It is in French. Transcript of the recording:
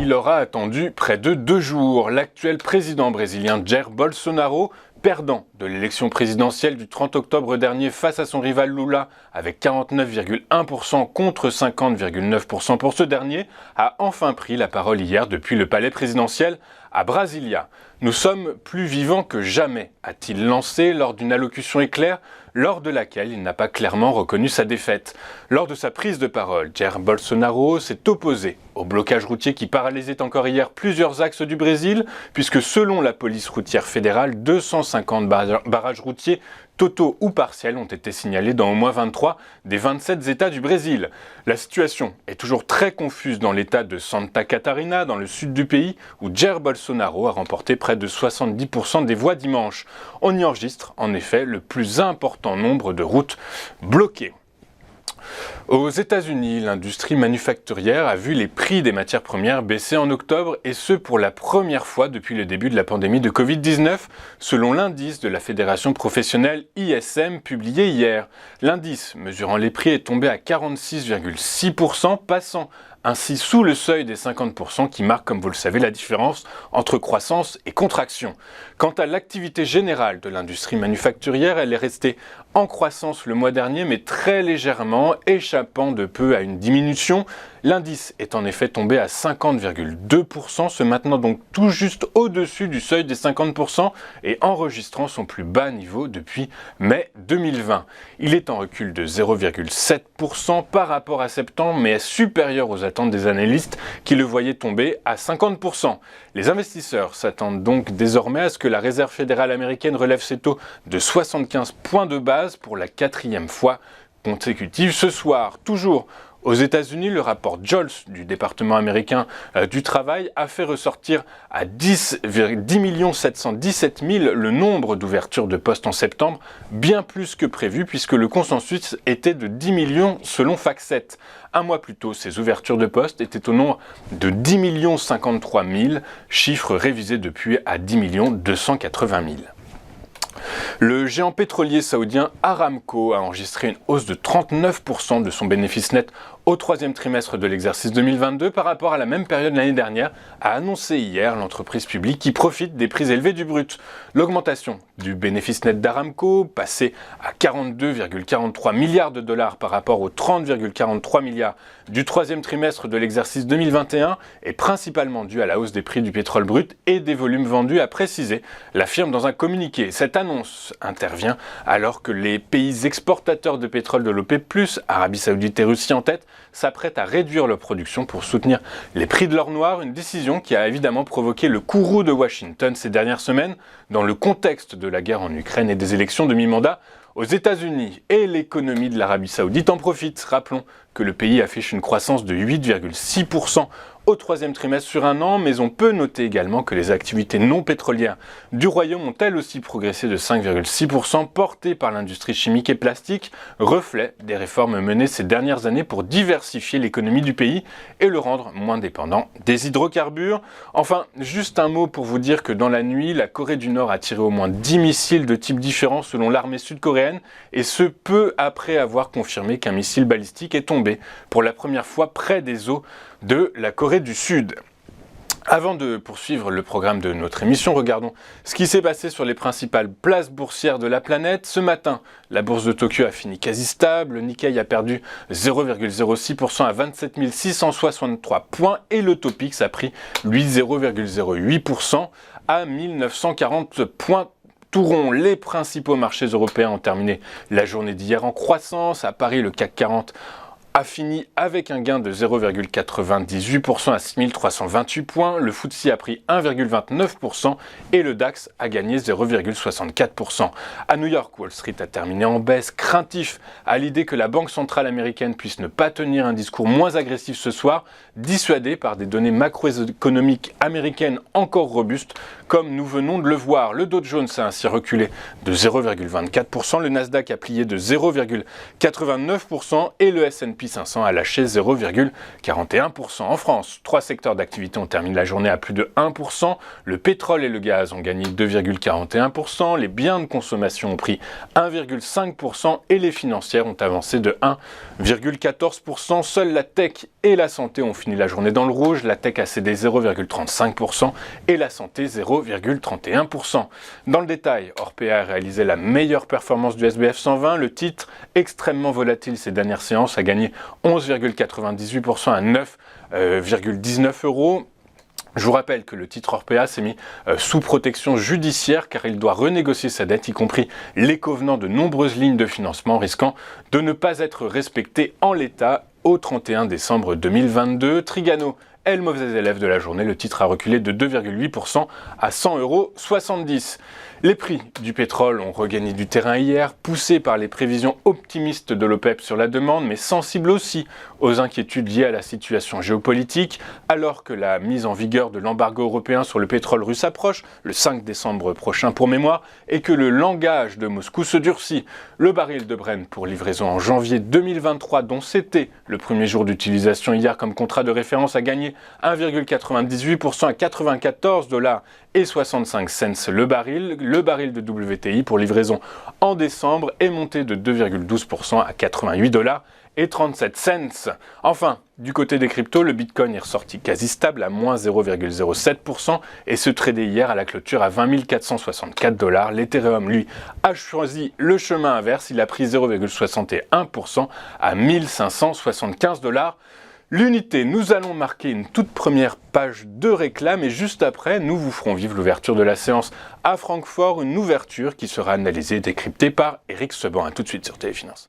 Il aura attendu près de 2 jours. L'actuel président brésilien Jair Bolsonaro, perdant de l'élection présidentielle du 30 octobre dernier face à son rival Lula avec 49,1% contre 50,9% pour ce dernier, a enfin pris la parole hier depuis le palais présidentiel à Brasilia. Nous sommes plus vivants que jamais, a-t-il lancé lors d'une allocution éclair, lors de laquelle il n'a pas clairement reconnu sa défaite. Lors de sa prise de parole, Jair Bolsonaro s'est opposé au blocage routier qui paralysait encore hier plusieurs axes du Brésil, puisque selon la police routière fédérale, 250 barrages routiers totaux ou partiels ont été signalés dans au moins 23 des 27 États du Brésil. La situation est toujours très confuse dans l'État de Santa Catarina, dans le sud du pays, où Jair Bolsonaro a remporté près de 70% des voix dimanche. On y enregistre en effet le plus important nombre de routes bloquées. Aux États-Unis, l'industrie manufacturière a vu les prix des matières premières baisser en octobre, et ce pour la première fois depuis le début de la pandémie de Covid-19, selon l'indice de la fédération professionnelle ISM publié hier. L'indice mesurant les prix est tombé à 46,6%, passant ainsi sous le seuil des 50% qui marque, comme vous le savez, la différence entre croissance et contraction. Quant à l'activité générale de l'industrie manufacturière, elle est restée en croissance le mois dernier, mais très légèrement, échappant de peu à une diminution. L'indice est en effet tombé à 50,2%, se maintenant donc tout juste au-dessus du seuil des 50% et enregistrant son plus bas niveau depuis mai 2020. Il est en recul de 0,7% par rapport à septembre, mais est supérieur aux attentes des analystes qui le voyaient tomber à 50%. Les investisseurs s'attendent donc désormais à ce que la Réserve fédérale américaine relève ses taux de 75 points de base pour la 4e fois consécutive ce soir. Toujours aux États-Unis, le rapport JOLTS du département américain du travail a fait ressortir à 10 717 000 le nombre d'ouvertures de postes en septembre, bien plus que prévu puisque le consensus était de 10 millions selon FactSet. Un mois plus tôt, ces ouvertures de postes étaient au nombre de 10 053 000, chiffre révisé depuis à 10 280 000. Le géant pétrolier saoudien Aramco a enregistré une hausse de 39% de son bénéfice net au 3e trimestre de l'exercice 2022 par rapport à la même période l'année dernière, a annoncé hier l'entreprise publique qui profite des prix élevés du brut. L'augmentation du bénéfice net d'Aramco, passé à 42,43 milliards de dollars par rapport aux 30,43 milliards du 3e trimestre de l'exercice 2021, est principalement due à la hausse des prix du pétrole brut et des volumes vendus, a précisé la firme dans un communiqué. Cette annonce intervient alors que les pays exportateurs de pétrole de l'OPEP+, Arabie Saoudite et Russie en tête, s'apprêtent à réduire leur production pour soutenir les prix de l'or noir, une décision qui a évidemment provoqué le courroux de Washington ces dernières semaines dans le contexte de la guerre en Ukraine et des élections de mi-mandat aux États-Unis. Et l'économie de l'Arabie Saoudite en profite. Rappelons que le pays affiche une croissance de 8,6% au 3e trimestre sur un an, mais on peut noter également que les activités non pétrolières du Royaume ont elles aussi progressé de 5,6%, portées par l'industrie chimique et plastique, reflet des réformes menées ces dernières années pour diversifier l'économie du pays et le rendre moins dépendant des hydrocarbures. Enfin, juste un mot pour vous dire que dans la nuit, la Corée du Nord a tiré au moins 10 missiles de types différents selon l'armée sud-coréenne, et ce peu après avoir confirmé qu'un missile balistique est tombé pour la première fois près des eaux de la Corée du Sud. Avant de poursuivre le programme de notre émission, regardons ce qui s'est passé sur les principales places boursières de la planète. Ce matin, la bourse de Tokyo a fini quasi stable, le Nikkei a perdu 0,06% à 27 663 points et le Topix a pris, lui, 0,08% à 1940 points. Tout rond, les principaux marchés européens ont terminé la journée d'hier en croissance. À Paris, le CAC 40 a fini avec un gain de 0,98% à 6 328 points, le FTSE a pris 1,29% et le DAX a gagné 0,64%. À New York, Wall Street a terminé en baisse, craintif à l'idée que la Banque centrale américaine puisse ne pas tenir un discours moins agressif ce soir, dissuadé par des données macroéconomiques américaines encore robustes, comme nous venons de le voir. Le Dow Jones a ainsi reculé de 0,24%, le Nasdaq a plié de 0,89% et le S&P S&P 500 a lâché 0,41%. En France, 3 secteurs d'activité ont terminé la journée à plus de 1%. Le pétrole et le gaz ont gagné 2,41%. Les biens de consommation ont pris 1,5% et les financières ont avancé de 1,14%. Seules la tech et la santé ont fini la journée dans le rouge. La tech a cédé 0,35% et la santé 0,31%. Dans le détail, Orpea a réalisé la meilleure performance du SBF 120. Le titre, extrêmement volatile ces dernières séances, a gagné 11,98% à 9,19 €. Je vous rappelle que le titre Orpea s'est mis sous protection judiciaire car il doit renégocier sa dette, y compris les covenants de nombreuses lignes de financement, risquant de ne pas être respecté en l'état au 31 décembre 2022. Trigano est le mauvais élève de la journée. Le titre a reculé de 2,8% à 100,70 €. Les prix du pétrole ont regagné du terrain hier, poussés par les prévisions optimistes de l'OPEP sur la demande, mais sensibles aussi aux inquiétudes liées à la situation géopolitique. Alors que la mise en vigueur de l'embargo européen sur le pétrole russe approche, le 5 décembre prochain pour mémoire, et que le langage de Moscou se durcit, le baril de Brent pour livraison en janvier 2023, dont c'était le premier jour d'utilisation hier comme contrat de référence, a gagné 1,98% à 94,65 $ le baril. Le baril de WTI pour livraison en décembre est monté de 2,12% à 88,37 $. Enfin, du côté des cryptos, le Bitcoin est ressorti quasi stable à moins 0,07% et se tradait hier à la clôture à 20 464 $. L'Ethereum, lui, a choisi le chemin inverse. Il a pris 0,61% à 1575 $. L'unité, nous allons marquer une toute première page de réclame et juste après, nous vous ferons vivre l'ouverture de la séance à Francfort, une ouverture qui sera analysée et décryptée par Eric Seban. A tout de suite sur Téléfinance.